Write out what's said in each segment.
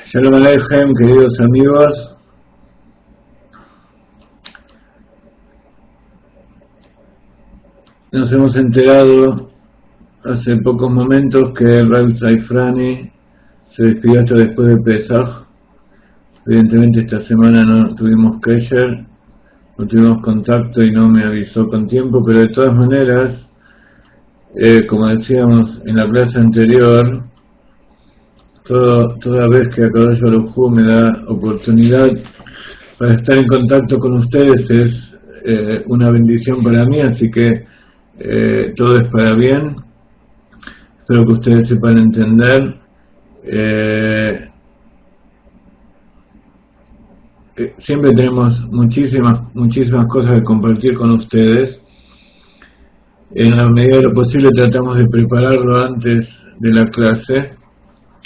Shalom Aleichem, queridos amigos. Nos hemos enterado hace pocos momentos que el Rabbi Saifrani se despidió hasta después de Pesach. Evidentemente esta semana no tuvimos Kesher, no tuvimos contacto y no me avisó con tiempo, pero de todas maneras, como decíamos en la clase anterior, toda vez que Akadosh Baruj Hu me da oportunidad para estar en contacto con ustedes es una bendición para mí, así que todo es para bien. Espero que ustedes sepan entender. Siempre tenemos muchísimas cosas que compartir con ustedes. En la medida de lo posible tratamos de prepararlo antes de la clase.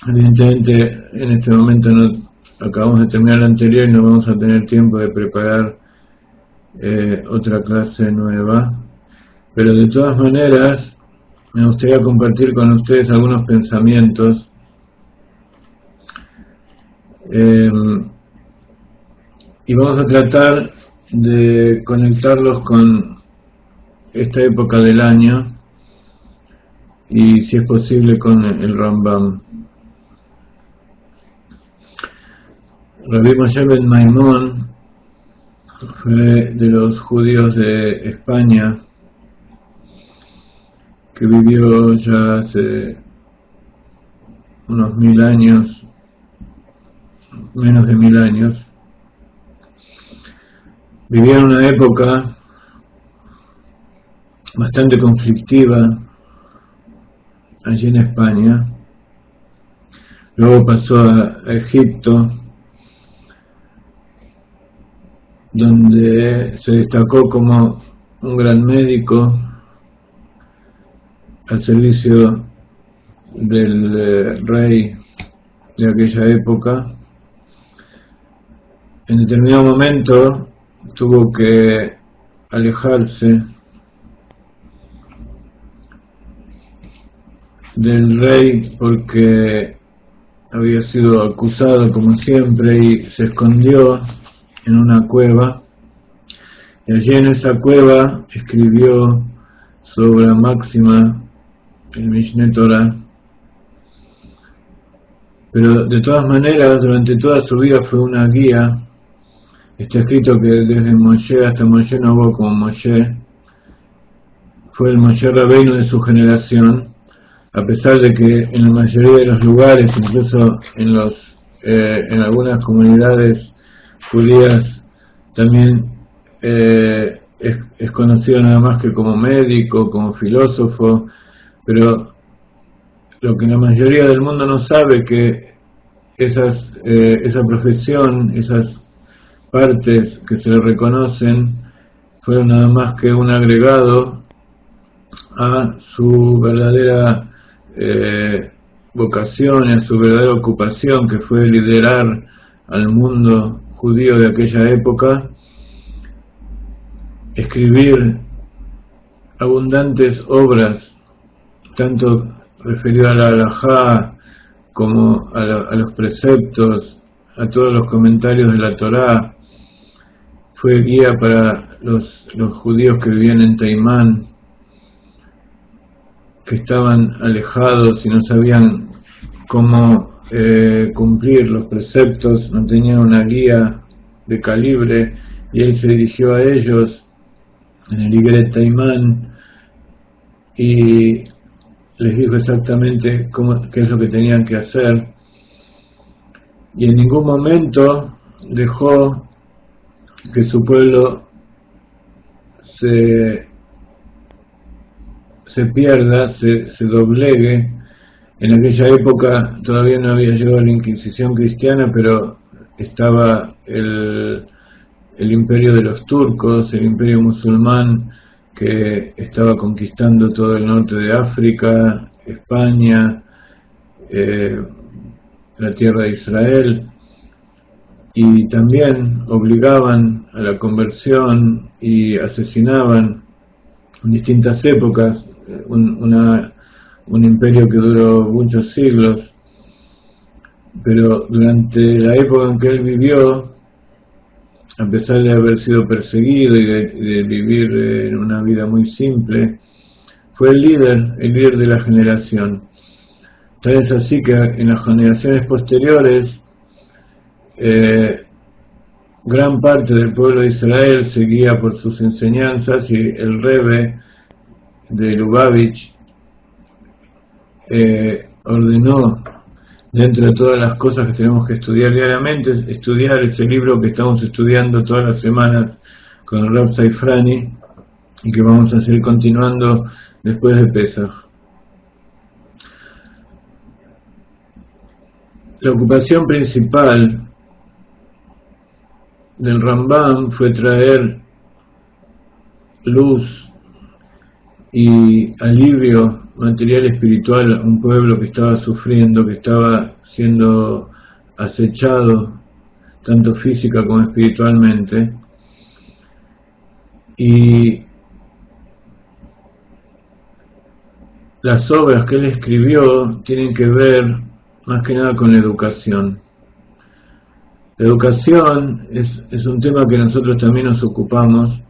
Evidentemente en este momento no acabamos de terminar la anterior y no vamos a tener tiempo de preparar otra clase nueva, pero de todas maneras me gustaría compartir con ustedes algunos pensamientos y vamos a tratar de conectarlos con esta época del año y si es posible con el Rambam. Rabbi Moshe ben Maimón fue de los judíos de España que vivió ya hace unos 1000 años, menos de 1000 años. Vivía en una época bastante conflictiva allí en España. Luego pasó a Egipto, donde se destacó como un gran médico al servicio del rey de aquella época. En determinado momento tuvo que alejarse del rey porque había sido acusado como siempre y se escondió en una cueva, y allí en esa cueva escribió su obra máxima, el Mishneh Torah. Pero de todas maneras, durante toda su vida fue una guía. Está escrito que desde Moshe hasta Moshe no hubo como Moshe. Fue el Moshe Rabbeinu de su generación, a pesar de que en la mayoría de los lugares, incluso en algunas comunidades judías, también es conocido nada más que como médico, como filósofo, pero lo que la mayoría del mundo no sabe, que esa profesión, esas partes que se le reconocen, fueron nada más que un agregado a su verdadera vocación y a su verdadera ocupación, que fue liderar al mundo judío de aquella época, escribir abundantes obras, tanto referidas a la halajá como a los preceptos, a todos los comentarios de la Torá. Fue guía para los judíos que vivían en Teimán, que estaban alejados y no sabían cómo cumplir los preceptos, no tenían una guía de calibre, y él se dirigió a ellos en el Igret Teimán y les dijo exactamente qué es lo que tenían que hacer, y en ningún momento dejó que su pueblo se pierda, se doblegue. En aquella época todavía no había llegado la Inquisición cristiana, pero estaba el imperio de los turcos, el imperio musulmán, que estaba conquistando todo el norte de África, España, la tierra de Israel, y también obligaban a la conversión y asesinaban en distintas épocas, un imperio que duró muchos siglos, pero durante la época en que él vivió, a pesar de haber sido perseguido y de vivir en una vida muy simple, fue el líder de la generación. Tal es así que en las generaciones posteriores, gran parte del pueblo de Israel seguía por sus enseñanzas, y el Rebbe de Lubavitch ordenó, dentro de todas las cosas que tenemos que estudiar diariamente, estudiar ese libro que estamos estudiando todas las semanas con el Rav Saifrani, y que vamos a seguir continuando después de Pesach. La ocupación principal del Rambam fue traer luz y alivio material y espiritual a un pueblo que estaba sufriendo, que estaba siendo acechado tanto física como espiritualmente, y las obras que él escribió tienen que ver más que nada con la educación. La educación es un tema que nosotros también nos ocupamos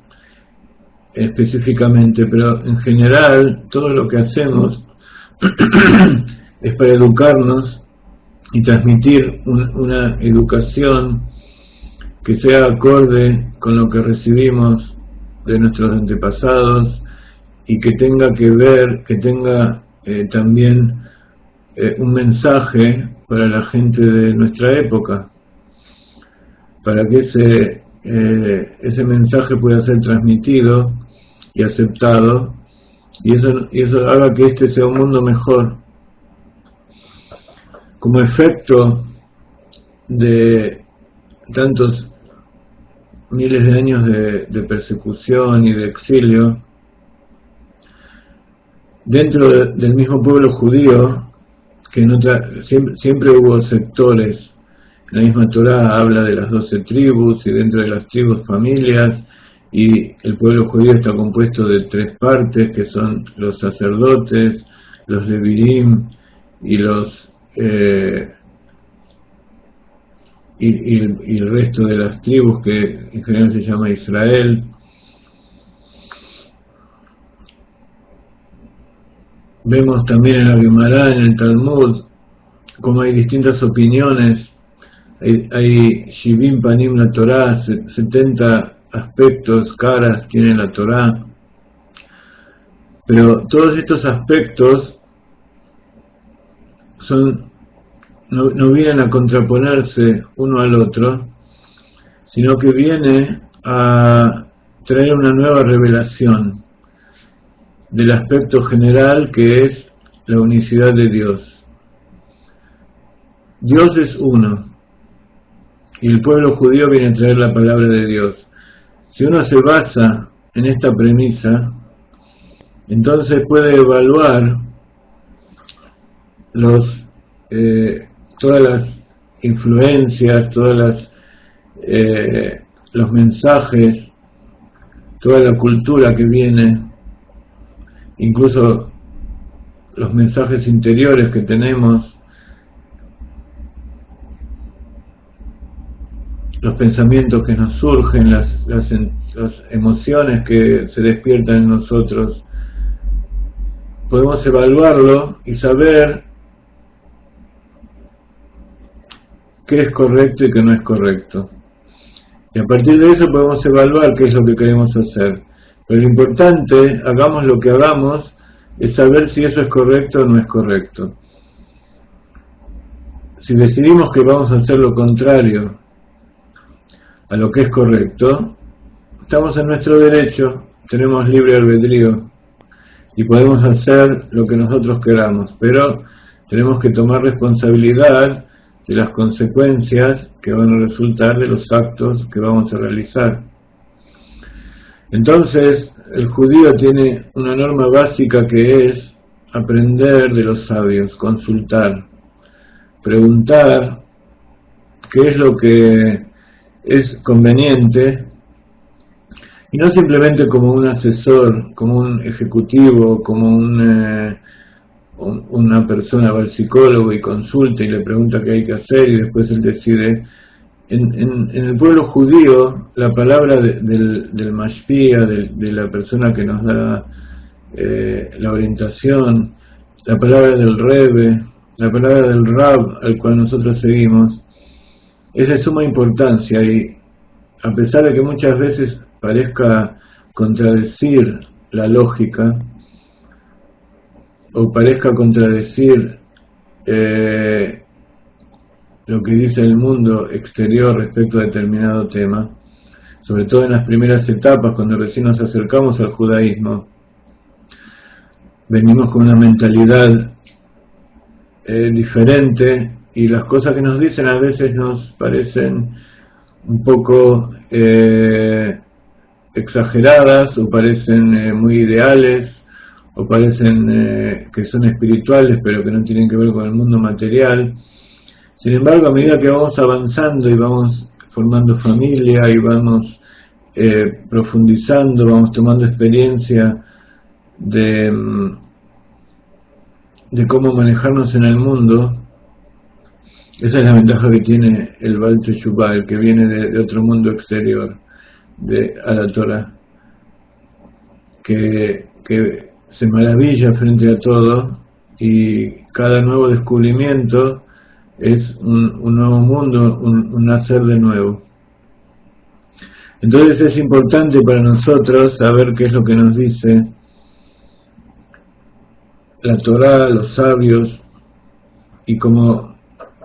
específicamente, pero en general todo lo que hacemos es para educarnos y transmitir una educación que sea acorde con lo que recibimos de nuestros antepasados, y que tenga que ver, que tenga también un mensaje para la gente de nuestra época, para que ese mensaje pueda ser transmitido y aceptado, y eso haga que este sea un mundo mejor. Como efecto de tantos miles de años de persecución y de exilio, dentro del mismo pueblo judío, que siempre hubo sectores. La misma Torá habla de las 12 tribus, y dentro de las tribus familias, y el pueblo judío está compuesto de 3 partes, que son los sacerdotes, los levirim y y el resto de las tribus, que en general se llama Israel. Vemos también en la Gemara, en el Talmud, como hay distintas opiniones. Hay Shivim Panim la Torah, 70 aspectos, caras tiene la Torah, pero todos estos aspectos no vienen a contraponerse uno al otro, sino que viene a traer una nueva revelación del aspecto general, que es la unicidad de Dios. Dios es uno, y el pueblo judío viene a traer la palabra de Dios. Si uno se basa en esta premisa, entonces puede evaluar los todas las influencias, los mensajes, toda la cultura que viene, incluso los mensajes interiores que tenemos, los pensamientos que nos surgen, las emociones que se despiertan en nosotros. Podemos evaluarlo y saber qué es correcto y qué no es correcto. Y a partir de eso podemos evaluar qué es lo que queremos hacer. Pero lo importante, hagamos lo que hagamos, es saber si eso es correcto o no es correcto. Si decidimos que vamos a hacer lo contrario a lo que es correcto, estamos en nuestro derecho, tenemos libre albedrío y podemos hacer lo que nosotros queramos, pero tenemos que tomar responsabilidad de las consecuencias que van a resultar de los actos que vamos a realizar. Entonces, el judío tiene una norma básica que es aprender de los sabios, consultar, preguntar qué es lo que es conveniente, y no simplemente como un asesor, como un ejecutivo, como una persona va al psicólogo y consulta y le pregunta qué hay que hacer y después él decide. En el pueblo judío, la palabra del mashpia, de la persona que nos da la orientación, la palabra del Rebbe, la palabra del Rab al cual nosotros seguimos, es de suma importancia, y a pesar de que muchas veces parezca contradecir la lógica o parezca contradecir lo que dice el mundo exterior respecto a determinado tema, sobre todo en las primeras etapas, cuando recién nos acercamos al judaísmo, venimos con una mentalidad diferente, y las cosas que nos dicen a veces nos parecen un poco exageradas, o parecen muy ideales, o parecen que son espirituales pero que no tienen que ver con el mundo material. Sin embargo, a medida que vamos avanzando y vamos formando familia y vamos profundizando, vamos tomando experiencia de cómo manejarnos en el mundo, esa es la ventaja que tiene el Baal Teshuvah, el que viene de otro mundo exterior a la Torah, que se maravilla frente a todo, y cada nuevo descubrimiento es un nuevo mundo, un nacer de nuevo. Entonces es importante para nosotros saber qué es lo que nos dice la Torah, los sabios, y como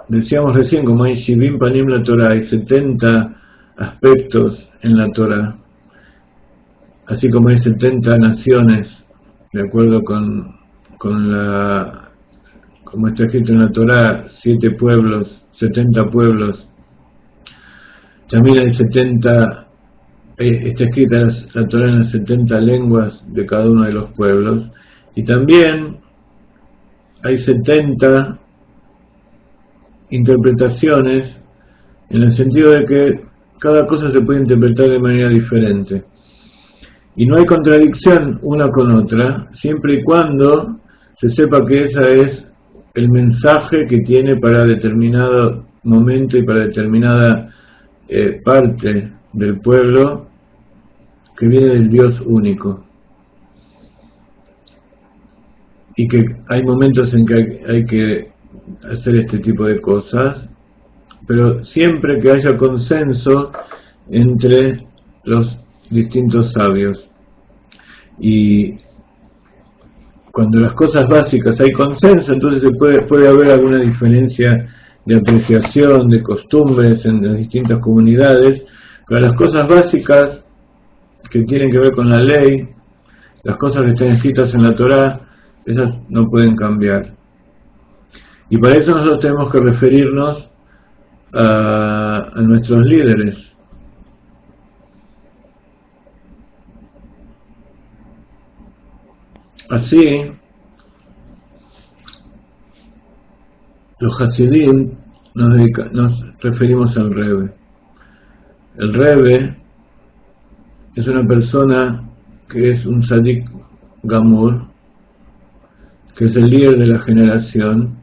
decíamos recién, como hay Shivim Panim la Torah, hay 70 aspectos en la Torah, así como hay 70 naciones, de acuerdo con como está escrito en la Torah, 7 pueblos, 70 pueblos. También hay 70, está escrita la Torah en las 70 lenguas de cada uno de los pueblos, y también hay 70 interpretaciones, en el sentido de que cada cosa se puede interpretar de manera diferente. Y no hay contradicción una con otra, siempre y cuando se sepa que esa es el mensaje que tiene para determinado momento y para determinada parte del pueblo, que viene del Dios único. Y que hay momentos en que hay que hacer este tipo de cosas, pero siempre que haya consenso entre los distintos sabios. Y cuando las cosas básicas hay consenso, entonces puede haber alguna diferencia de apreciación, de costumbres en las distintas comunidades, pero las cosas básicas que tienen que ver con la ley, las cosas que están escritas en la Torá, esas no pueden cambiar. Y para eso nosotros tenemos que referirnos a nuestros líderes. Así, Los Hasidim nos referimos al Rebbe. El Rebbe es una persona que es un Tzadik Gamur, que es el líder de la generación,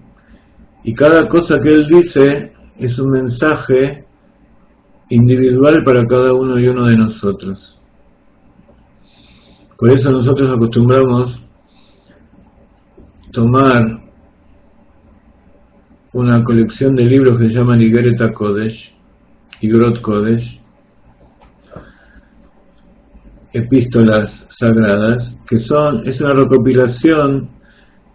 y cada cosa que él dice es un mensaje individual para cada uno y uno de nosotros. Por eso nosotros acostumbramos tomar una colección de libros que se llaman Igeret HaKodesh, Igrot Kodesh, epístolas sagradas, que es una recopilación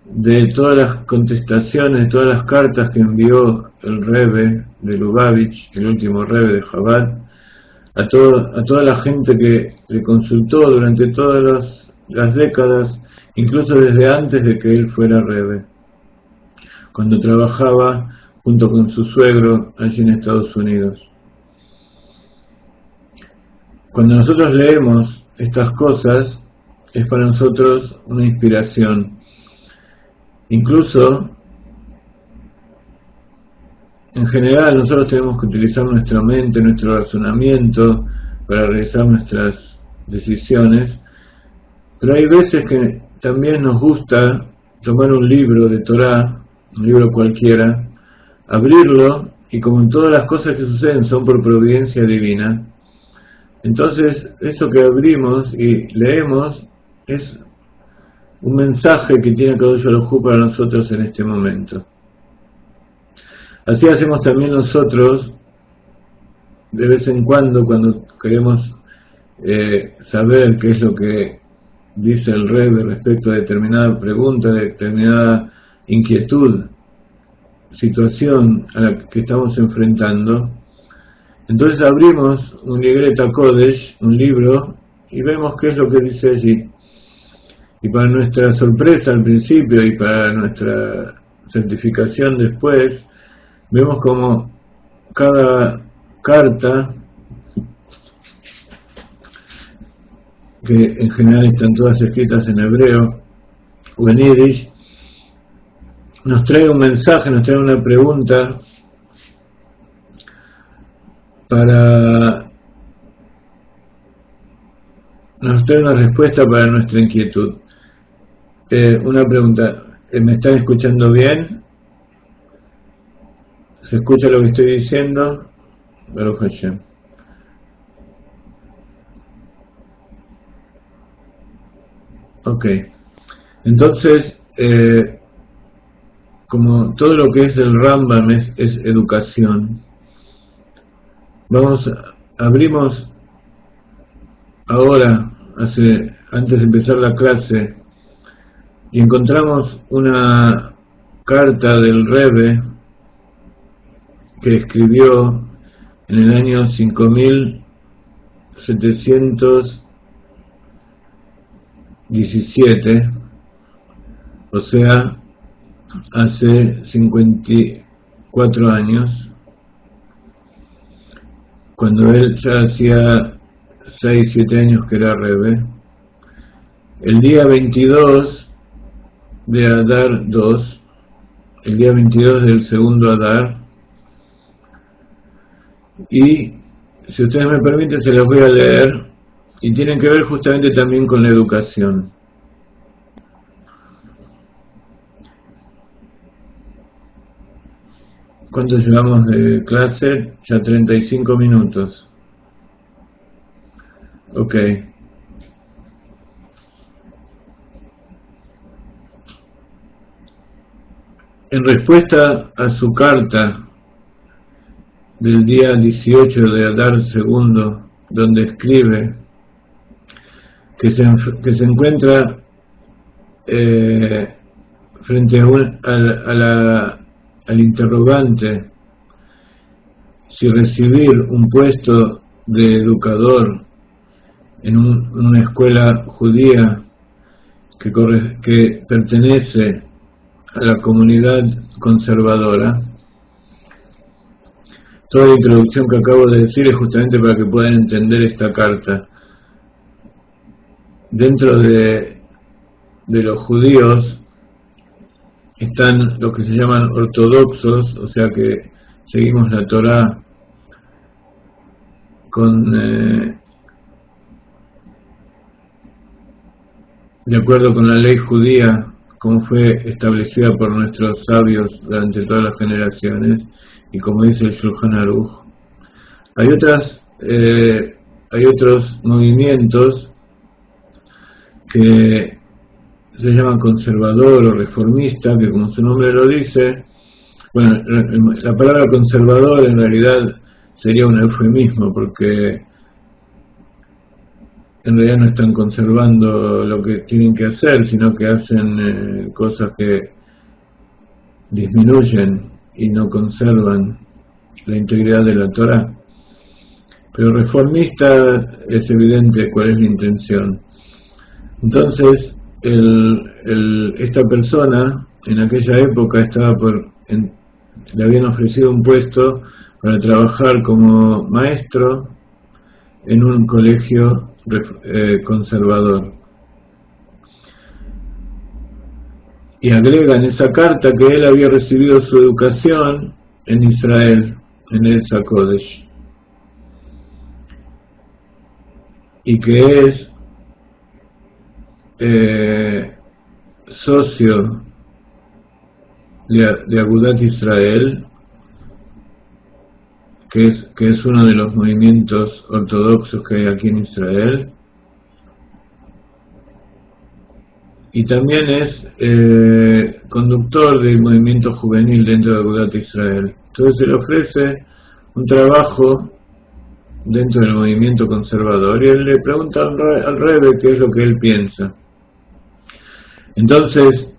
de todas las contestaciones, de todas las cartas que envió el Rebbe de Lubavitch, el último Rebbe de Chabad, a toda la gente que le consultó durante todas las décadas, incluso desde antes de que él fuera Rebbe, cuando trabajaba junto con su suegro allí en Estados Unidos. Cuando nosotros leemos estas cosas, es para nosotros una inspiración. Incluso, en general, nosotros tenemos que utilizar nuestra mente, nuestro razonamiento para realizar nuestras decisiones, pero hay veces que también nos gusta tomar un libro de Torah, un libro cualquiera, abrirlo, y como en todas las cosas que suceden son por providencia divina, entonces eso que abrimos y leemos es un mensaje que tiene Kadosh Baruj Hu para nosotros en este momento. Así hacemos también nosotros de vez en cuando queremos saber qué es lo que dice el Rebbe respecto a determinada pregunta, de determinada inquietud, situación a la que estamos enfrentando. Entonces abrimos un Igeret HaKodesh, un libro, y vemos qué es lo que dice allí. Y para nuestra sorpresa al principio y para nuestra certificación después, vemos como cada carta, que en general están todas escritas en hebreo o en yiddish, nos trae un mensaje, nos trae una pregunta nos trae una respuesta para nuestra inquietud. Una pregunta, ¿me están escuchando bien? ¿Se escucha lo que estoy diciendo? Baruch Hashem. Ok. Entonces, como todo lo que es el Rambam es educación, abrimos ahora, antes de empezar la clase, y encontramos una carta del Rebbe que escribió en el año 5717, o sea, hace 54 años, cuando él ya hacía 6-7 años que era Rebbe, el día 22 de Adar 2, el día 22 del segundo Adar, y si ustedes me permiten se los voy a leer, y tienen que ver justamente también con la educación. ¿Cuánto llevamos de clase? Ya 35 minutos. Ok. En respuesta a su carta del día 18 de Adar II, donde escribe que se encuentra frente al interrogante si recibir un puesto de educador en una escuela judía que pertenece a la comunidad conservadora. Toda la introducción que acabo de decir es justamente para que puedan entender esta carta. Dentro de los judíos están los que se llaman ortodoxos, o sea que seguimos la Torá con de acuerdo con la ley judía, como fue establecida por nuestros sabios durante todas las generaciones, y como dice el Shulchan Aruch. Hay otros movimientos que se llaman conservador o reformista, que como su nombre lo dice, bueno, la palabra conservador en realidad sería un eufemismo, porque en realidad no están conservando lo que tienen que hacer, sino que hacen cosas que disminuyen y no conservan la integridad de la Torá. Pero reformista es evidente cuál es la intención. Entonces, esta persona en aquella época le habían ofrecido un puesto para trabajar como maestro en un colegio conservador. Y agrega en esa carta que él había recibido su educación en Israel, en el Kodesh, y que es socio de Agudat Israel, que es uno de los movimientos ortodoxos que hay aquí en Israel, y también es conductor del movimiento juvenil dentro de Agudat Israel. Entonces se le ofrece un trabajo dentro del movimiento conservador, y él le pregunta al Rebbe qué es lo que él piensa. Entonces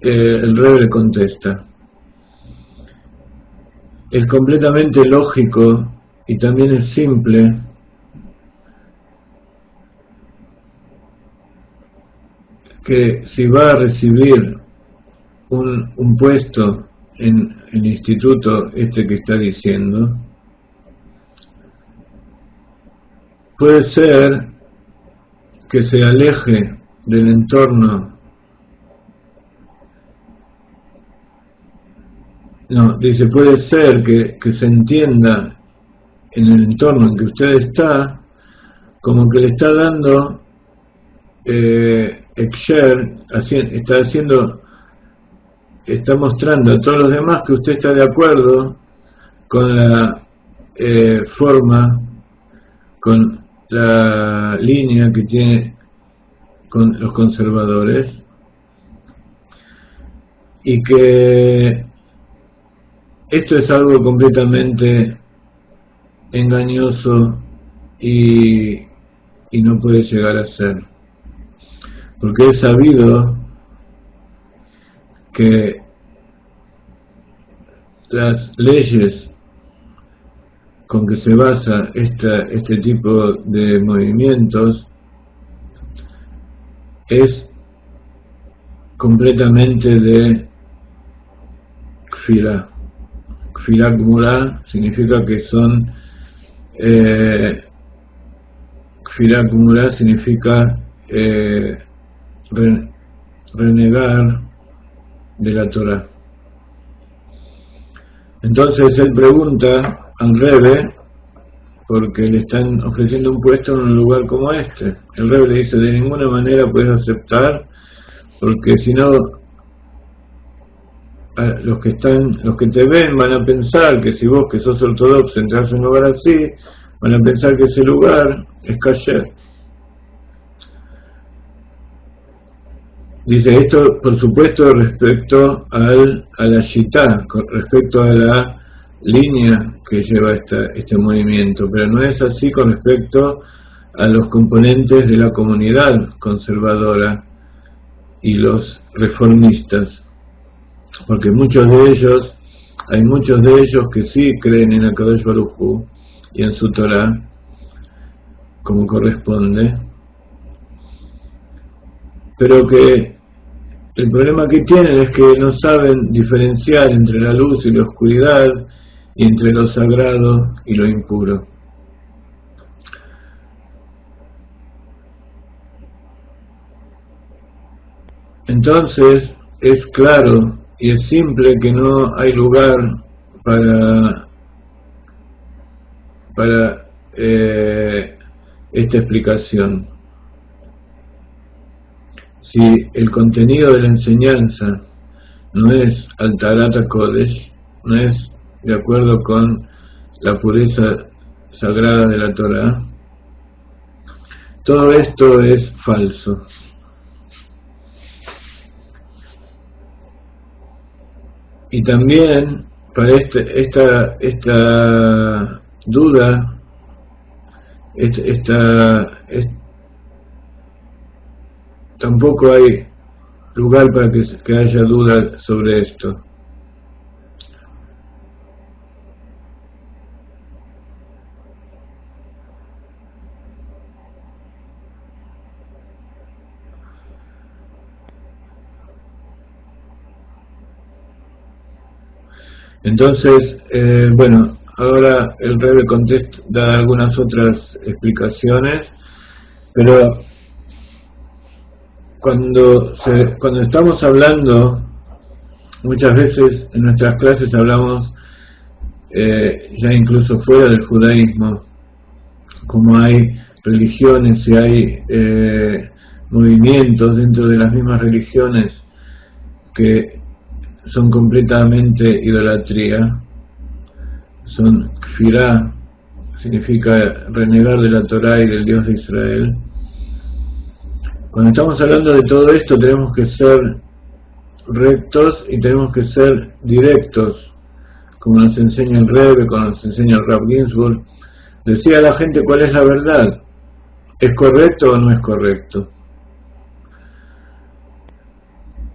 el Rebbe le contesta: es completamente lógico y también es simple que si va a recibir un puesto en el instituto que está diciendo, puede ser que se aleje del entorno. No, dice, puede ser que se entienda en el entorno en que usted está, como que le está dando está mostrando a todos los demás que usted está de acuerdo con la forma, con la línea que tiene con los conservadores, y que esto es algo completamente engañoso y no puede llegar a ser, porque es sabido que las leyes con que se basa este tipo de movimientos es completamente de Kfirá. Kfirá Gmurá significa que son Kfirá Gmurá significa renegar de la Torá. Entonces él pregunta al Rebbe, porque le están ofreciendo un puesto en un lugar como este. El Rebbe le dice: de ninguna manera puedes aceptar, porque si no los que te ven van a pensar que si vos, que sos ortodoxo, entras en un lugar así, van a pensar que ese lugar es kasher. Dice esto, por supuesto, respecto a la shitá, respecto a la línea que lleva este movimiento, pero no es así con respecto a los componentes de la comunidad conservadora y los reformistas, porque hay muchos de ellos que sí creen en Akadosh Baruj Hu y en su Torah como corresponde, pero que el problema que tienen es que no saben diferenciar entre la luz y la oscuridad, y entre lo sagrado y lo impuro. Entonces es claro y es simple que no hay lugar para esta explicación. Si el contenido de la enseñanza no es al Tarat Kodesh, no es de acuerdo con la pureza sagrada de la Torah, todo esto es falso. Y también para esta duda, tampoco hay lugar para que haya duda sobre esto. Entonces, bueno, ahora el Rebbe da algunas otras explicaciones, pero cuando estamos hablando, muchas veces en nuestras clases hablamos ya incluso fuera del judaísmo, como hay religiones y hay movimientos dentro de las mismas religiones que son completamente idolatría, son kfirá, significa renegar de la Torá y del Dios de Israel. Cuando estamos hablando de todo esto tenemos que ser rectos y tenemos que ser directos, como nos enseña el Rebbe, como nos enseña el Rav Ginsburg. Decía a la gente cuál es la verdad, ¿es correcto o no es correcto?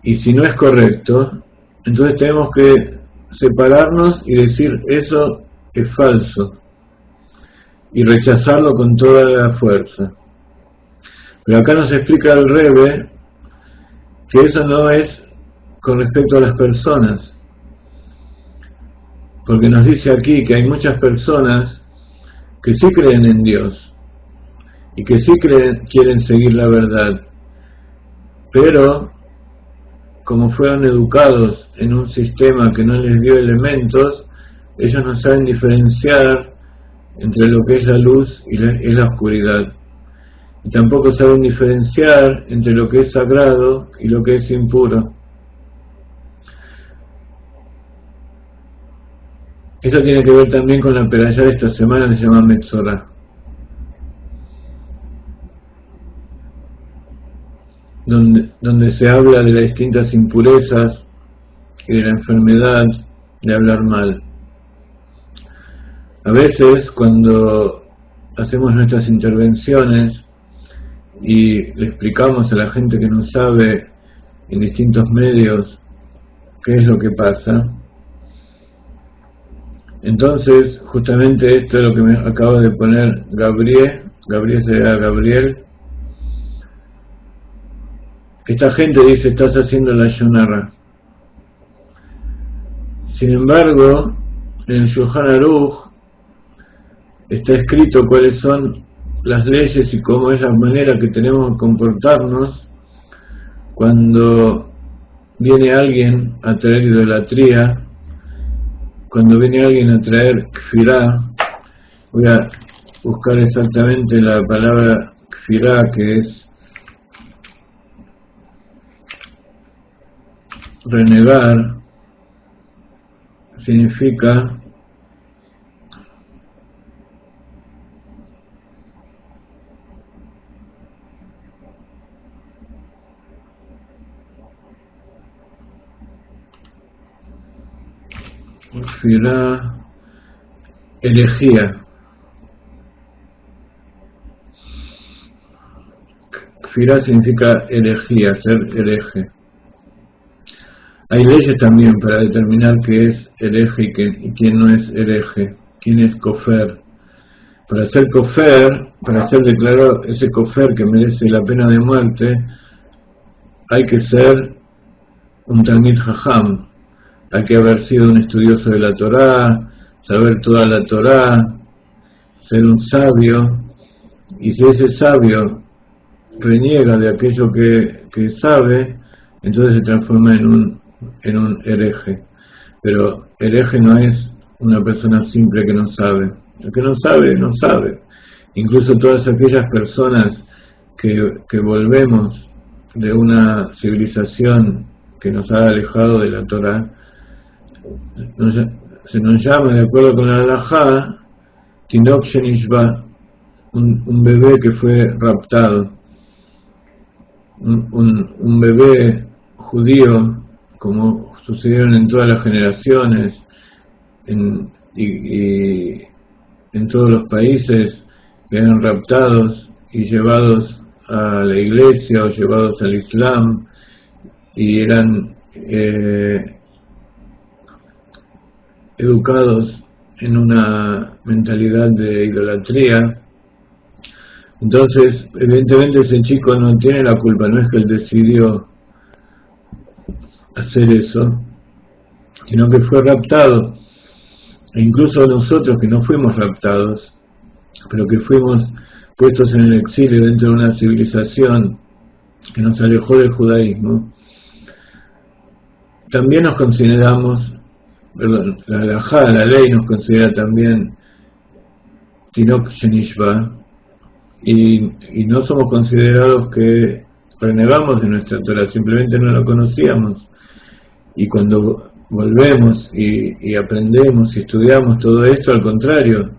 Y si no es correcto, entonces tenemos que separarnos y decir eso es falso y rechazarlo con toda la fuerza. Pero acá nos explica el Rebbe que eso no es con respecto a las personas, porque nos dice aquí que hay muchas personas que sí creen en Dios y que sí quieren seguir la verdad, pero como fueron educados en un sistema que no les dio elementos, ellos no saben diferenciar entre lo que es la luz y la oscuridad. Y tampoco saben diferenciar entre lo que es sagrado y lo que es impuro. Eso tiene que ver también con la perashá de esta semana que se llama Metzorah, donde se habla de las distintas impurezas y de la enfermedad de hablar mal. A veces cuando hacemos nuestras intervenciones y le explicamos a la gente que no sabe en distintos medios qué es lo que pasa, entonces justamente esto es lo que me acaba de poner Gabriel será Gabriel. Esta gente dice, estás haciendo la Yonara. Sin embargo, en el Shulchan Aruch está escrito cuáles son las leyes y cómo es la manera que tenemos que comportarnos cuando viene alguien a traer idolatría, cuando viene alguien a traer kfirá. Voy a buscar exactamente la palabra kfirá, que es renegar, significa herejía. Kfirá significa herejía, ser hereje. Hay leyes también para determinar qué es hereje y quién no es hereje, quién es kofer. Para ser kofer, para ser declarado ese kofer que merece la pena de muerte, hay que ser un Talmid Jajam, hay que haber sido un estudioso de la Torá, saber toda la Torá, ser un sabio, y si ese sabio reniega de aquello que sabe, entonces se transforma en un hereje. Pero hereje no es una persona simple que no sabe. El que no sabe, no sabe. Incluso todas aquellas personas que volvemos de una civilización que nos ha alejado de la Torah, se nos llama, de acuerdo con la halajá, Tinok Shenishba, un bebé que fue raptado, un bebé judío, como sucedieron en todas las generaciones, y en todos los países, que eran raptados y llevados a la iglesia o llevados al Islam, y eran educados en una mentalidad de idolatría. Entonces, evidentemente ese chico no tiene la culpa, no es que él decidió hacer eso, sino que fue raptado. E incluso nosotros que no fuimos raptados, pero que fuimos puestos en el exilio dentro de una civilización que nos alejó del judaísmo, también nos consideramos, perdón, la halajá, la ley nos considera también Tinok Shenishba, y no somos considerados que renegamos de nuestra Torah, simplemente no la conocíamos. Y cuando volvemos y aprendemos y estudiamos todo esto, al contrario,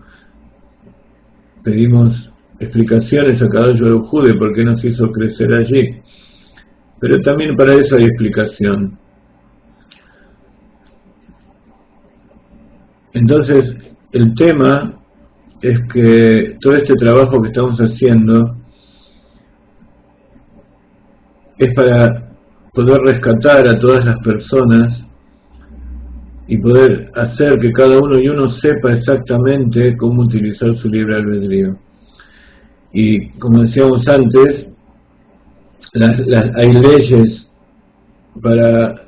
pedimos explicaciones a Kadosh Baruj Hu de por qué nos hizo crecer allí. Pero también para eso hay explicación. Entonces, el tema es que todo este trabajo que estamos haciendo es para poder rescatar a todas las personas y poder hacer que cada uno y uno sepa exactamente cómo utilizar su libre albedrío. Y como decíamos antes, hay leyes para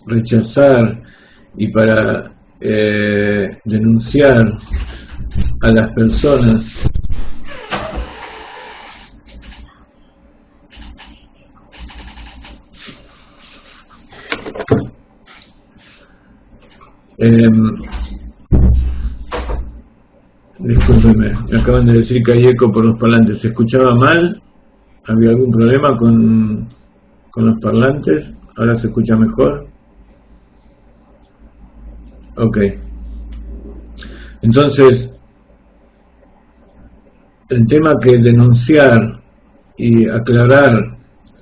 rechazar y para denunciar a las personas discúlpeme, me acaban de decir que hay eco por los parlantes. ¿Se escuchaba mal? ¿Había algún problema con los parlantes? ¿Ahora se escucha mejor? Ok. Entonces, el tema que denunciar y aclarar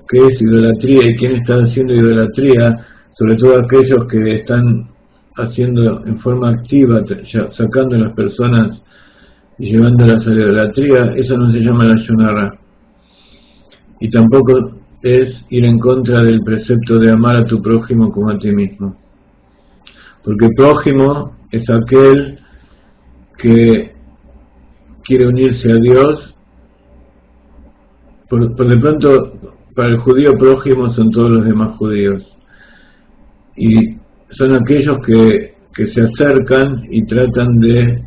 qué es idolatría y quién está haciendo idolatría, sobre todo aquellos que están haciendo en forma activa, sacando a las personas y llevándolas a la idolatría, eso no se llama la Shonara. Y tampoco es ir en contra del precepto de amar a tu prójimo como a ti mismo. Porque prójimo es aquel que quiere unirse a Dios. Por de pronto, para el judío prójimo son todos los demás judíos. Y son aquellos que se acercan y tratan de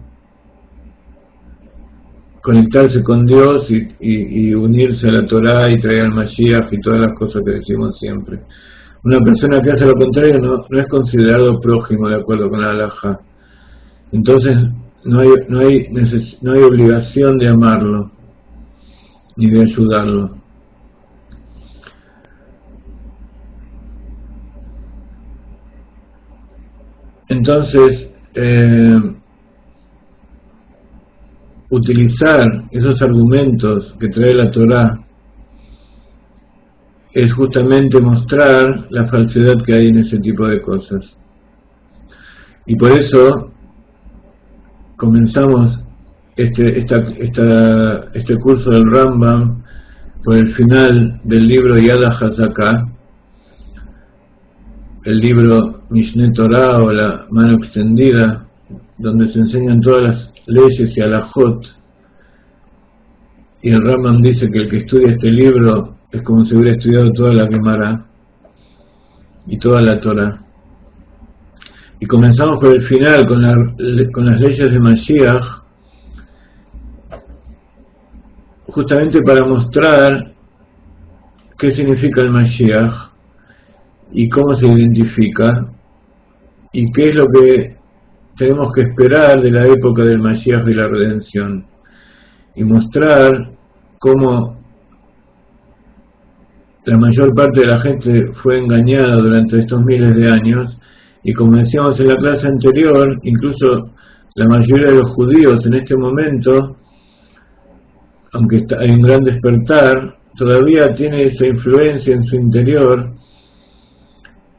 conectarse con Dios y unirse a la Torá y traer al Mashiach y todas las cosas que decimos siempre. Una persona que hace lo contrario no es considerado prójimo de acuerdo con la halajá. Entonces no hay obligación de amarlo ni de ayudarlo. Entonces utilizar esos argumentos que trae la Torá es justamente mostrar la falsedad que hay en ese tipo de cosas. Y por eso comenzamos este curso del Rambam por el final del libro Yad HaZaká, el libro Mishneh Torah o la mano extendida, donde se enseñan todas las leyes y halajot. Y el Rambam dice que el que estudia este libro es como si hubiera estudiado toda la Gemara y toda la Torah. Y comenzamos por el final con las leyes de Mashiach, justamente para mostrar qué significa el Mashiach y cómo se identifica y qué es lo que tenemos que esperar de la época del Mashiach de la redención, y mostrar cómo la mayor parte de la gente fue engañada durante estos miles de años, y como decíamos en la clase anterior, incluso la mayoría de los judíos en este momento, aunque hay un gran despertar, todavía tiene esa influencia en su interior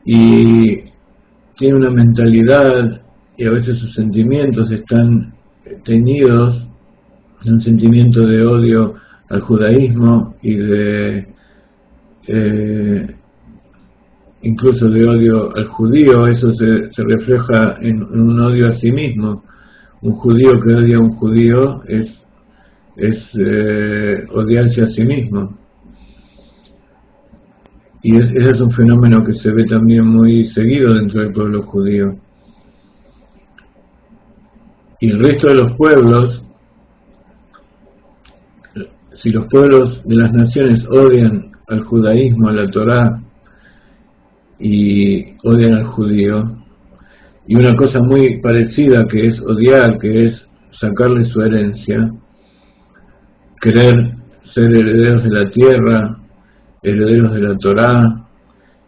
y tiene una mentalidad, y a veces sus sentimientos están teñidos de un sentimiento de odio al judaísmo y de incluso de odio al judío. Eso se refleja en un odio a sí mismo. Un judío que odia a un judío es odiarse a sí mismo. Y ese es un fenómeno que se ve también muy seguido dentro del pueblo judío. Y el resto de los pueblos, si los pueblos de las naciones odian al judaísmo, a la Torá, y odian al judío, y una cosa muy parecida que es odiar, que es sacarle su herencia, querer ser herederos de la tierra, herederos de la Torá,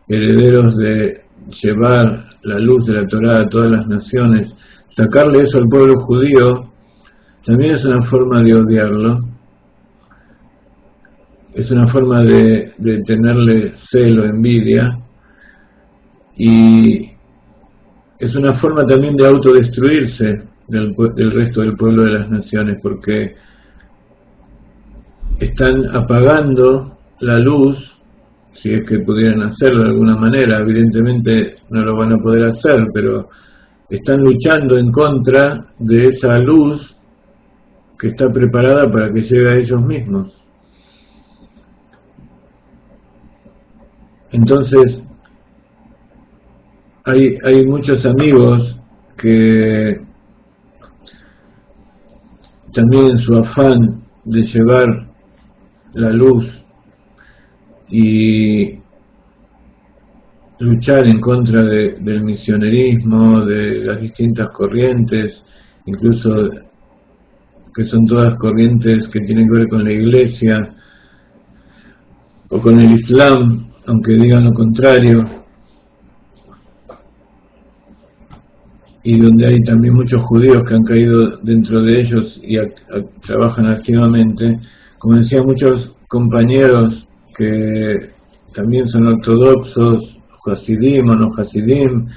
herederos de llevar la luz de la Torá a todas las naciones, sacarle eso al pueblo judío, también es una forma de odiarlo, es una forma de tenerle celo, envidia, y es una forma también de autodestruirse del resto del pueblo de las naciones, porque están apagando la luz, si es que pudieran hacerlo de alguna manera. Evidentemente no lo van a poder hacer, pero están luchando en contra de esa luz que está preparada para que llegue a ellos mismos. Entonces hay muchos amigos que también en su afán de llevar la luz y luchar en contra del misionerismo, de las distintas corrientes, incluso que son todas corrientes que tienen que ver con la Iglesia o con el Islam, aunque digan lo contrario, y donde hay también muchos judíos que han caído dentro de ellos y trabajan activamente. Como decía, muchos compañeros que también son ortodoxos, hasidim o no hasidim,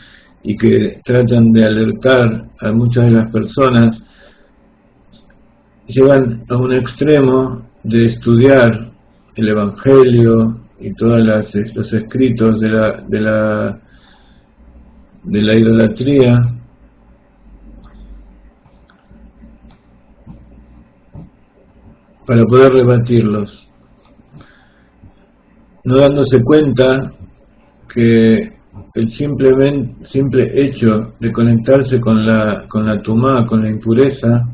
y que tratan de alertar a muchas de las personas, llegan a un extremo de estudiar el Evangelio y todos los escritos de la idolatría, para poder rebatirlos, no dándose cuenta que el simple hecho de conectarse con la tumá, con la impureza,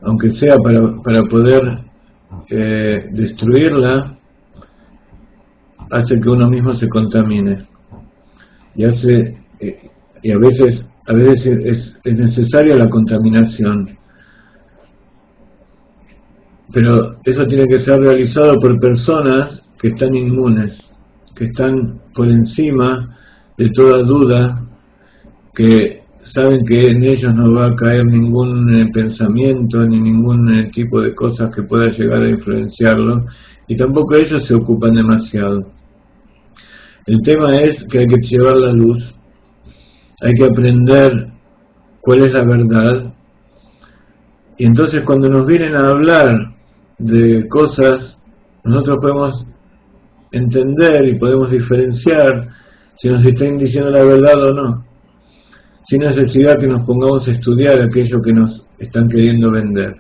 aunque sea para poder destruirla, hace que uno mismo se contamine, y a veces es necesaria la contaminación, pero eso tiene que ser realizado por personas que están inmunes, que están por encima de toda duda, que saben que en ellos no va a caer ningún pensamiento ni ningún tipo de cosas que pueda llegar a influenciarlo, y tampoco ellos se ocupan demasiado. El tema es que hay que llevar la luz, hay que aprender cuál es la verdad, y entonces cuando nos vienen a hablar de cosas, nosotros podemos entender y podemos diferenciar si nos están diciendo la verdad o no, sin necesidad que nos pongamos a estudiar aquello que nos están queriendo vender.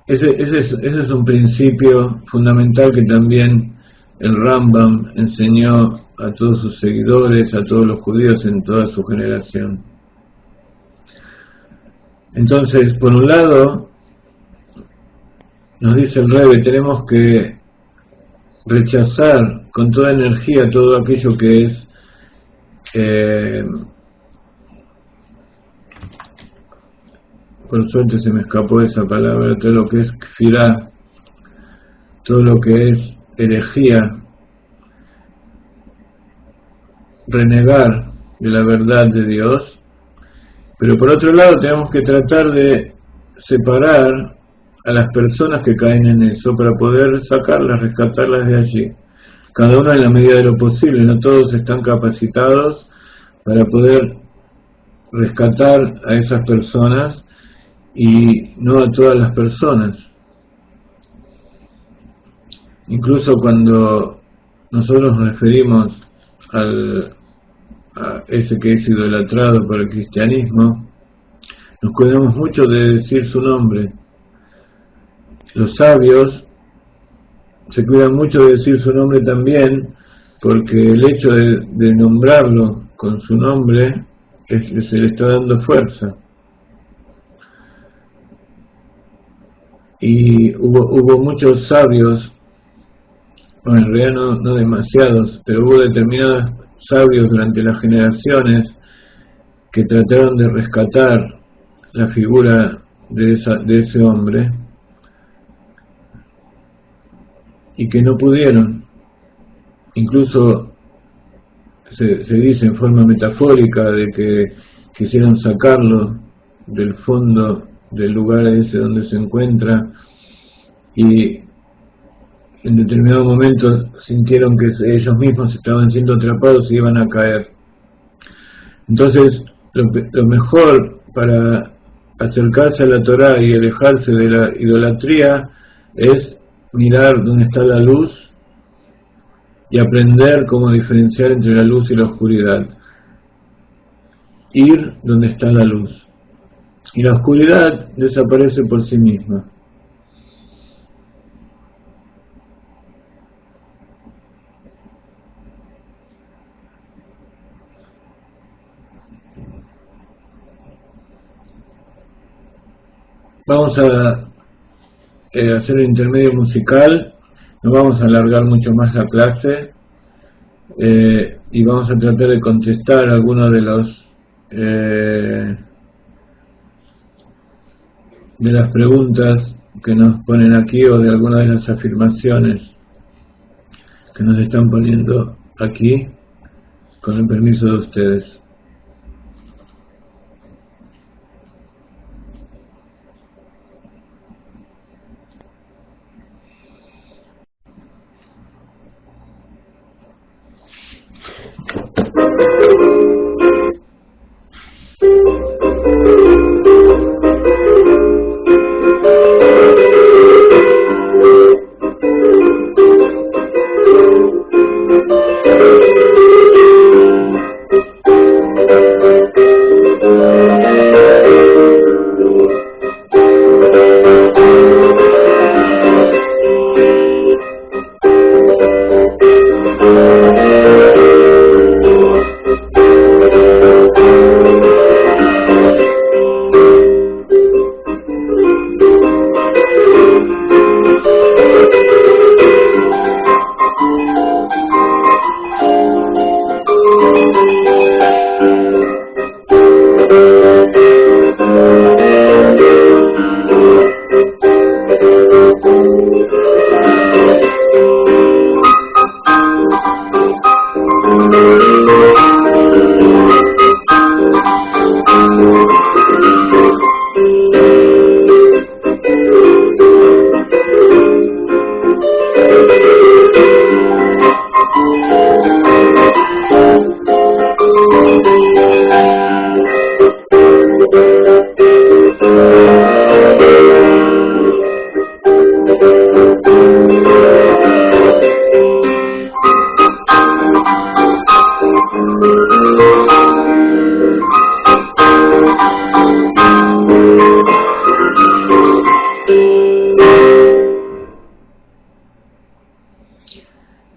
Ese es un principio fundamental que también el Rambam enseñó a todos sus seguidores, a todos los judíos en toda su generación. Entonces, por un lado, nos dice el Rebbe, tenemos que rechazar con toda energía todo aquello que es por suerte se me escapó esa palabra, todo lo que es kfirá, todo lo que es herejía, renegar de la verdad de Dios. Pero por otro lado tenemos que tratar de separar a las personas que caen en eso para poder sacarlas, rescatarlas de allí. Cada uno en la medida de lo posible, no todos están capacitados para poder rescatar a esas personas y no a todas las personas. Incluso cuando nosotros nos referimos a ese que es idolatrado por el cristianismo, nos cuidamos mucho de decir su nombre. Los sabios se cuidan mucho de decir su nombre también, porque el hecho de nombrarlo con su nombre se le está dando fuerza. Y hubo muchos sabios, bueno, en realidad no demasiados, pero hubo determinados sabios durante las generaciones que trataron de rescatar la figura de ese hombre y que no pudieron. Incluso se dice en forma metafórica de que quisieron sacarlo del fondo del lugar ese donde se encuentra y en determinado momento sintieron que ellos mismos estaban siendo atrapados y iban a caer. Entonces lo mejor para acercarse a la Torá y alejarse de la idolatría es mirar dónde está la luz y aprender cómo diferenciar entre la luz y la oscuridad. Ir donde está la luz. Y la oscuridad desaparece por sí misma. Vamos a hacer un intermedio musical, no vamos a alargar mucho más la clase y vamos a tratar de contestar algunos de las preguntas que nos ponen aquí o de algunas de las afirmaciones que nos están poniendo aquí, con el permiso de ustedes.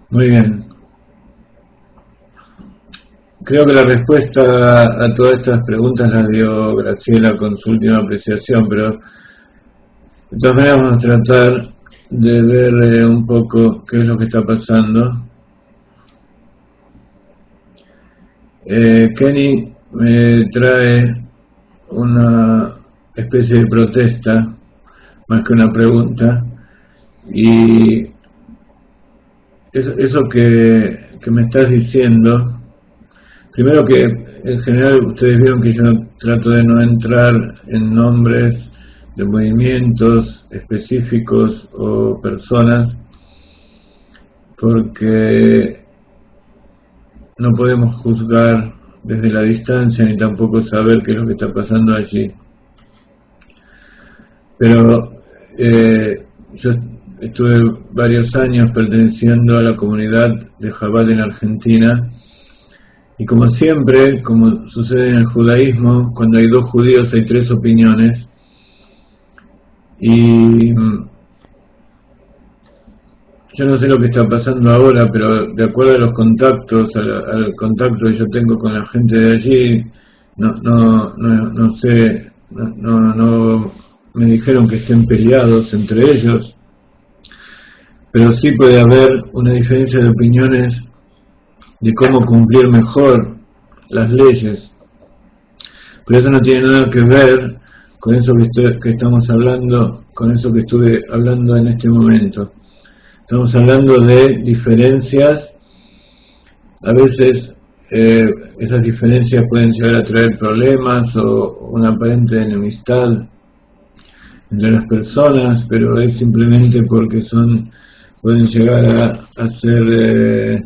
Muy bien. Creo que la respuesta a todas estas preguntas la dio Graciela con su última apreciación, pero de todas maneras vamos a tratar de ver un poco qué es lo que está pasando. Kenny me trae una especie de protesta, más que una pregunta, y eso que me estás diciendo, primero que en general ustedes vieron que yo trato de no entrar en nombres de movimientos específicos o personas, porque no podemos juzgar desde la distancia ni tampoco saber qué es lo que está pasando allí. Pero yo estuve varios años perteneciendo a la comunidad de Chabad en Argentina, y como siempre, como sucede en el judaísmo, cuando hay dos judíos hay tres opiniones, y yo no sé lo que está pasando ahora, pero de acuerdo a los contactos, al contacto que yo tengo con la gente de allí, no sé, no me dijeron que estén peleados entre ellos, pero sí puede haber una diferencia de opiniones de cómo cumplir mejor las leyes. Pero eso no tiene nada que ver con eso que estamos hablando, con eso que estuve hablando en este momento. Estamos hablando de diferencias. A veces esas diferencias pueden llegar a traer problemas o una aparente enemistad entre las personas, pero es simplemente porque pueden llegar a ser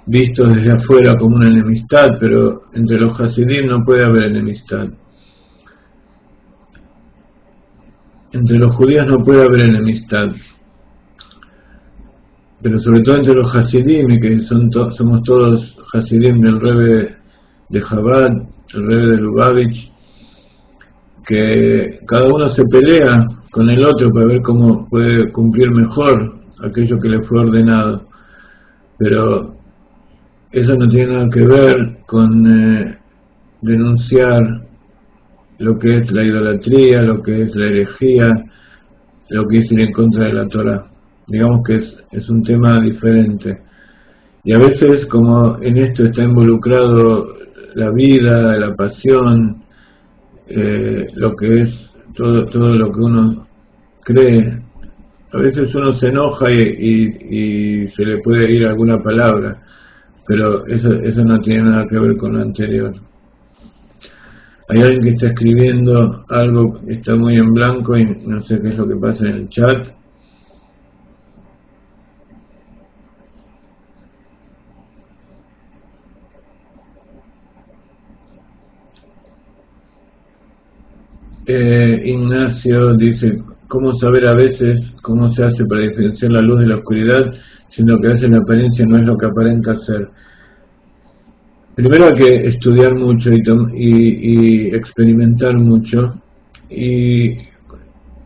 vistos desde afuera como una enemistad, pero entre los Hasidim no puede haber enemistad. Entre los judíos no puede haber enemistad, pero sobre todo entre los Hasidim, y que somos todos Hasidim del Rebbe de Chabad, el Rebbe de Lubavitch, que cada uno se pelea con el otro para ver cómo puede cumplir mejor aquello que le fue ordenado, pero eso no tiene nada que ver con denunciar lo que es la idolatría, lo que es la herejía, lo que es ir en contra de la Torah. Digamos que es un tema diferente. Y a veces, como en esto está involucrado la vida, la pasión, lo que es todo lo que uno cree, a veces uno se enoja y se le puede ir alguna palabra, pero eso no tiene nada que ver con lo anterior. Hay alguien que está escribiendo algo que está muy en blanco y no sé qué es lo que pasa en el chat. Ignacio dice, ¿cómo saber a veces cómo se hace para diferenciar la luz de la oscuridad, si lo que hace la apariencia no es lo que aparenta ser? Primero hay que estudiar mucho y experimentar mucho, y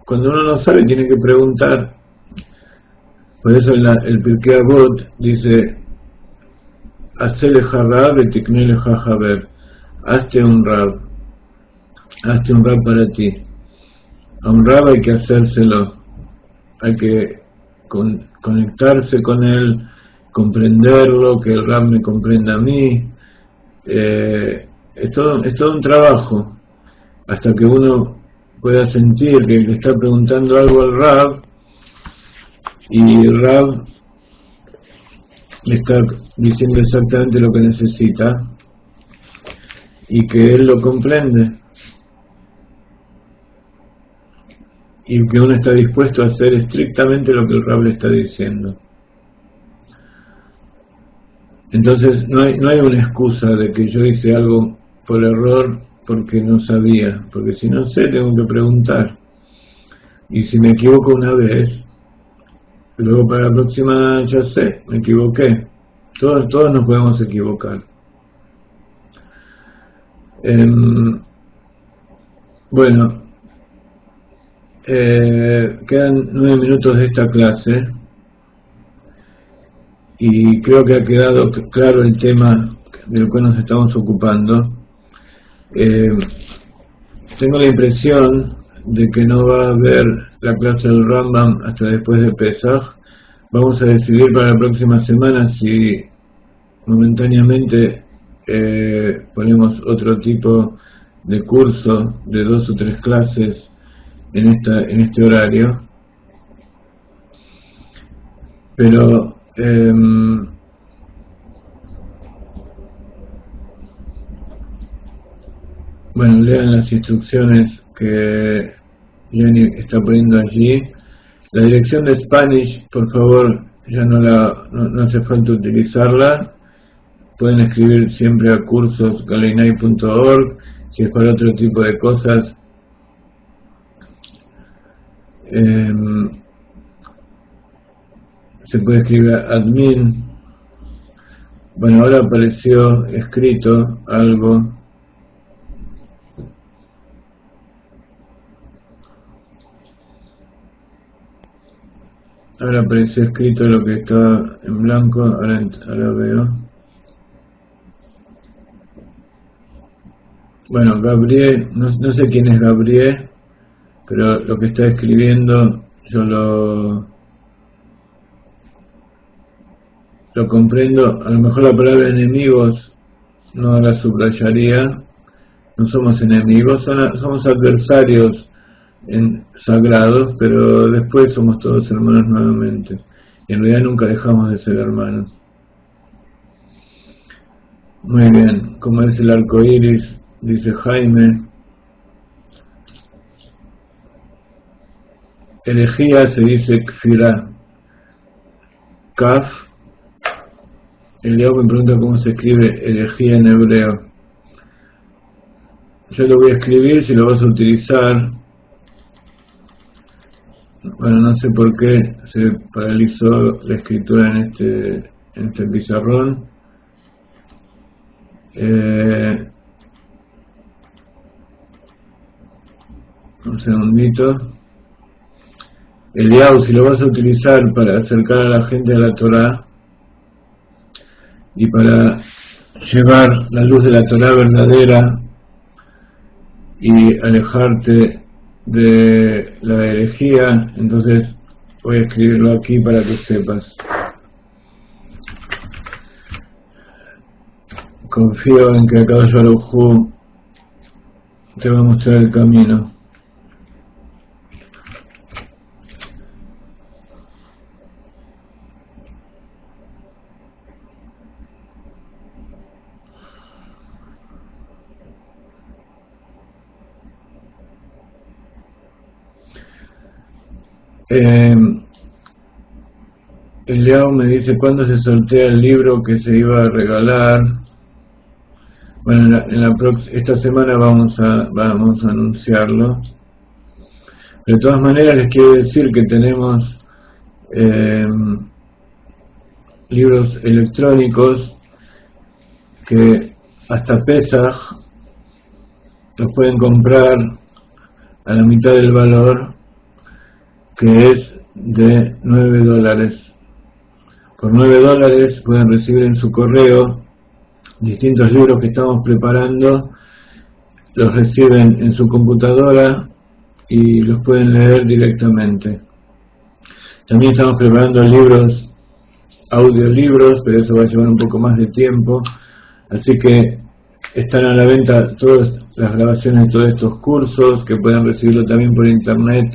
cuando uno no sabe tiene que preguntar. Por eso el Pirkei Avot dice, Hacele Rab y Tiknele Haber, hazte un Rab para ti. A un Rab hay que hacérselo, hay que conectarse con él, comprenderlo, que el Rab me comprenda a mí. Es todo un trabajo hasta que uno pueda sentir que le está preguntando algo al Rab y el Rab le está diciendo exactamente lo que necesita y que él lo comprende y que uno está dispuesto a hacer estrictamente lo que el Rab le está diciendo. Entonces no hay una excusa de que yo hice algo por error porque no sabía, porque si no sé tengo que preguntar, y si me equivoco una vez, luego para la próxima ya sé, me equivoqué. Todos nos podemos equivocar. Bueno, quedan 9 minutos de esta clase y creo que ha quedado claro el tema del cual nos estamos ocupando. Tengo la impresión de que no va a haber la clase del Rambam hasta después de Pesach. Vamos a decidir para la próxima semana si momentáneamente ponemos otro tipo de curso de 2 o 3 clases en este horario, pero bueno, lean las instrucciones que Jenny está poniendo allí. La dirección de Spanish, por favor, ya no hace falta utilizarla. Pueden escribir siempre a cursosgaleinai.org. Si es para otro tipo de cosas, se puede escribir a admin. Bueno, ahora apareció escrito algo. Ahora apareció escrito lo que está en blanco, ahora veo. Bueno, Gabriel, no sé quién es Gabriel, pero lo que está escribiendo yo lo comprendo. A lo mejor la palabra enemigos no la subrayaría. No somos enemigos, somos adversarios sagrados, pero después somos todos hermanos nuevamente. Y en realidad nunca dejamos de ser hermanos. Muy bien, como es el arco iris, dice Jaime. Herejía se dice Kfirá. Kaf. Eliao me pregunta cómo se escribe herejía en hebreo. Yo lo voy a escribir, si lo vas a utilizar. Bueno, no sé por qué se paralizó la escritura en este pizarrón. Un segundito. Eliao, si lo vas a utilizar para acercar a la gente a la Torá y para llevar la luz de la Torá verdadera y alejarte de la herejía, entonces voy a escribirlo aquí para que sepas. Confío en que Akadosh Baruj Hu te va a mostrar el camino. Eliao me dice cuándo se sortea el libro que se iba a regalar. Bueno, esta semana vamos a anunciarlo. De todas maneras les quiero decir que tenemos libros electrónicos que hasta Pesach los pueden comprar a la mitad del valor, que es de $9. Por $9 pueden recibir en su correo distintos libros que estamos preparando, los reciben en su computadora y los pueden leer directamente. También estamos preparando libros, audiolibros, pero eso va a llevar un poco más de tiempo, así que están a la venta todas las grabaciones de todos estos cursos, que pueden recibirlo también por internet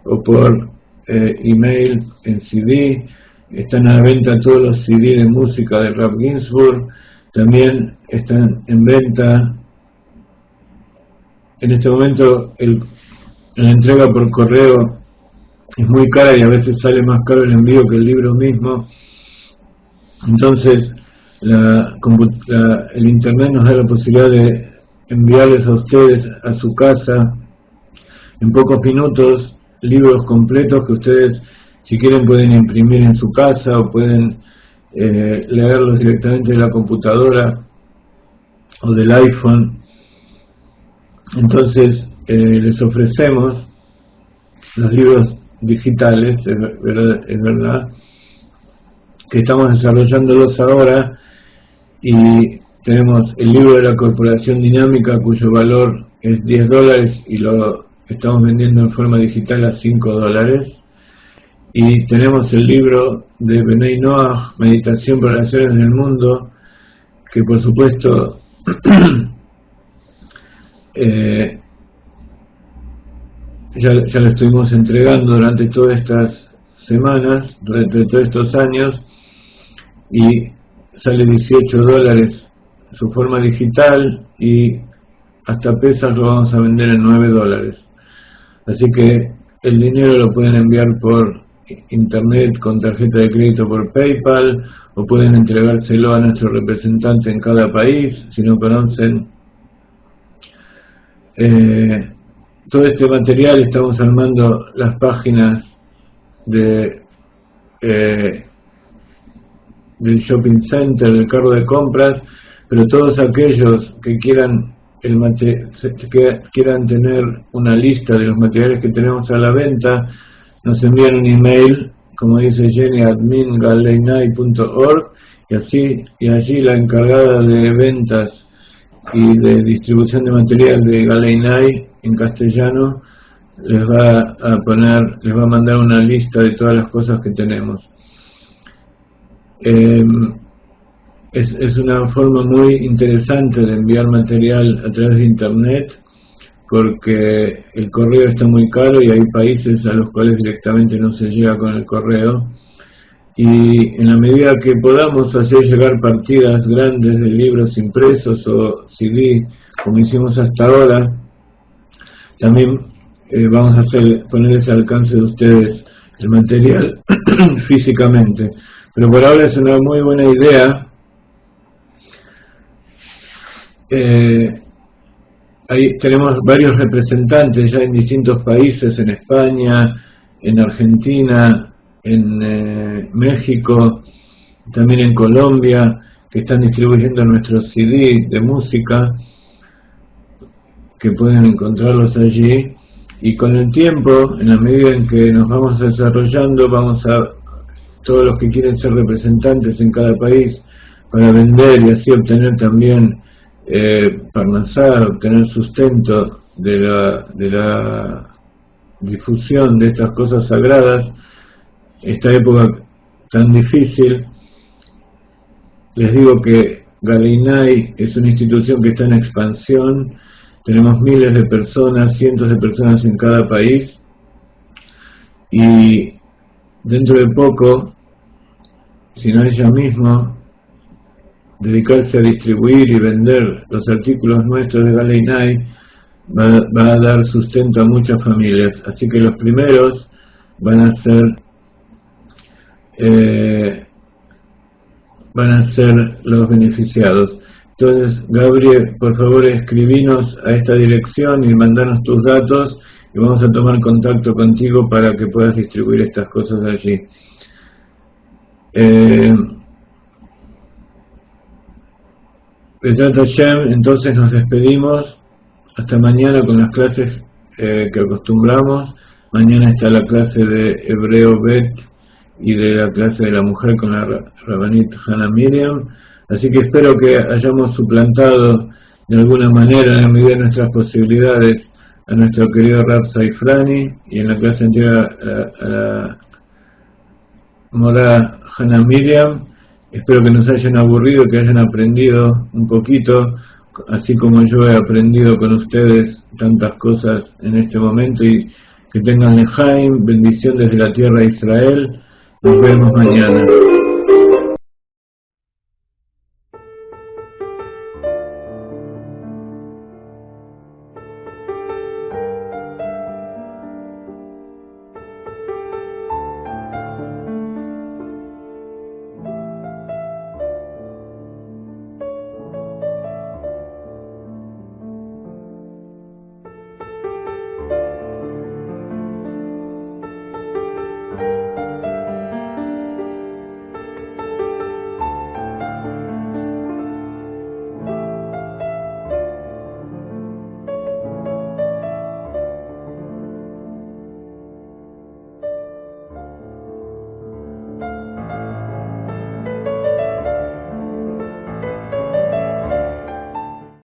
o por email en CD. Están a la venta todos los CD de música de Rav Ginsburg, también están en venta. En este momento la entrega por correo es muy cara y a veces sale más caro el envío que el libro mismo. Entonces el internet nos da la posibilidad de enviarles a ustedes a su casa en pocos minutos libros completos que ustedes, si quieren, pueden imprimir en su casa o pueden leerlos directamente de la computadora o del iPhone. Entonces les ofrecemos los libros digitales, es verdad que estamos desarrollándolos ahora, y tenemos el libro de la Corporación Dinámica, cuyo valor es $10 y lo estamos vendiendo en forma digital a $5. Y tenemos el libro de Bnei Noach, Meditación para las Naciones del Mundo, que por supuesto ya lo estuvimos entregando durante todas estas semanas, durante todos estos años, y sale $18 su forma digital, y hasta pesas lo vamos a vender en $9. Así que el dinero lo pueden enviar por internet con tarjeta de crédito por PayPal, o pueden entregárselo a nuestro representante en cada país si no conocen. Todo este material estamos armando las páginas del shopping center, del carro de compras, pero todos aquellos que quieran quieran tener una lista de los materiales que tenemos a la venta, nos envían un email, como dice Jenny, admin@galeinai.org, y allí la encargada de ventas y de distribución de material de Galeinai en castellano les va a mandar una lista de todas las cosas que tenemos. Es una forma muy interesante de enviar material a través de internet, porque el correo está muy caro y hay países a los cuales directamente no se llega con el correo, y en la medida que podamos hacer llegar partidas grandes de libros impresos o CD, como hicimos hasta ahora, también vamos a poner ese alcance de ustedes el material físicamente. Pero por ahora es una muy buena idea. Ahí tenemos varios representantes ya en distintos países, en España, en Argentina, en México, también en Colombia, que están distribuyendo nuestros CD de música, que pueden encontrarlos allí. Y con el tiempo, en la medida en que nos vamos desarrollando, todos los que quieren ser representantes en cada país para vender y así obtener también parnasar, obtener sustento de la difusión de estas cosas sagradas, esta época tan difícil. Les digo que Galeinai es una institución que está en expansión. Tenemos miles de personas, cientos de personas en cada país, y dentro de poco, si no es ya mismo, dedicarse a distribuir y vender los artículos nuestros de Galeinai va a dar sustento a muchas familias. Así que los primeros van a ser los beneficiados. Entonces, Gabriel, por favor escribinos a esta dirección y mandanos tus datos, y vamos a tomar contacto contigo para que puedas distribuir estas cosas allí. Besat Hashem, entonces nos despedimos. Hasta mañana con las clases que acostumbramos. Mañana está la clase de Hebreo Bet y de la clase de la mujer con la Rabanit Hannah Miriam. Así que espero que hayamos suplantado de alguna manera, en la medida de nuestras posibilidades, a nuestro querido Rab Saifrani, y en la clase anterior a la Morá Hannah Miriam. Espero que nos hayan aburrido, que hayan aprendido un poquito, así como yo he aprendido con ustedes tantas cosas en este momento, y que tengan lejaim, bendición desde la tierra de Israel. Nos vemos mañana.